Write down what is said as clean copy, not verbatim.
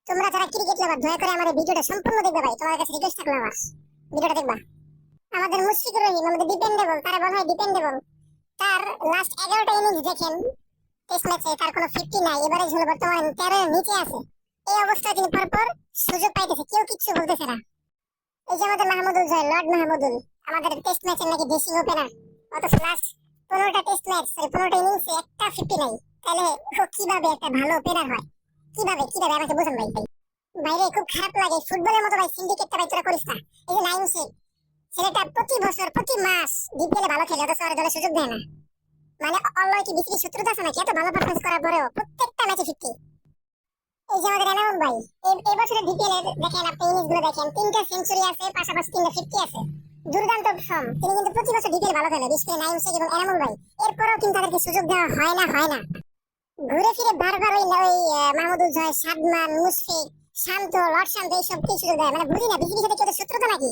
তোমরা যারা ক্রিকেট লাভার দয়া করে আমাদের ভিডিওটা সম্পূর্ণ দেখবে ভাই, তোমার কাছে রিকোয়েস্ট থাকলো আমার, ভিডিওটা দেখবা। আমাদের মুশফিকুর রহিম আমাদের ডিপেন্ডেবল, তারা বলা হয় ডিপেন্ডেবল। তার লাস্ট 11টা ইনিংস দেখেন টেস্ট ম্যাচে, তার কোনো 50 নাই, এভারেজ হলো বর্তমানে 13 এর নিচে আছে। এই অবস্থায় তিনি পরপর সুযোগ পাইতেছে, কেউ কিচ্ছু বলতেছে না। এই যে আমাদের মাহমুদুল জয়, লর্ড মাহমুদুল, আমাদের টেস্ট ম্যাচের নাকি ড্রেসিং ওপেনার, অথচ লাস্ট 15টা টেস্ট ম্যাচ, 15টা ইনিংসে একটা 50 নাই। তাহলে ও কিভাবে একটা ভালো ওপেনার হয়? কিভাবে কিভাবে আমাকে বোঝান ভাই। বাইরে খুব খারাপ লাগে, ফুটবলের মতো ভাই সিন্ডিকেটটা ভাই তোরা করিস না। এই যে নাইম শেখ, ছেলেটা প্রতি বছর প্রতি মাস ডিপিএলে ভালো খেলে, অথচ আর দলে সুযোগ দেয় না। মানে অল্লাহ কি বিসিবি শত্রুতা আছে নাকি? এত ভালো পারফরমেন্স করার পরেও প্রত্যেকটা ম্যাচে 50। এই যে আমাদের এনামুল ভাই, এই বছরের ডিপিএল দেখেন আপনি ইনিংস গুলো দেখেন, 3টা সেঞ্চুরি আছে, পাশাপাশি 3টা 50 আছে, দুর্দান্ত ফর্ম। তিনি কিন্তু প্রতি বছর ডিপিএল ভালো খেলে, বিশেষ করে নাইম শেখ এবং এনামুল ভাই। এরপরেও কিন্তু তাদেরকে সুযোগ দেওয়া হয় না। ঘুরে ফিরে বারবার মাহমুদুল জয়, সাদমান, মুশফিক, শান্ত, লর্ড শান্ত এইসব কি সুযোগ দেয়? মানে বুঝি না বিসিবির সাথে কি ওদের শত্রুতা নাকি?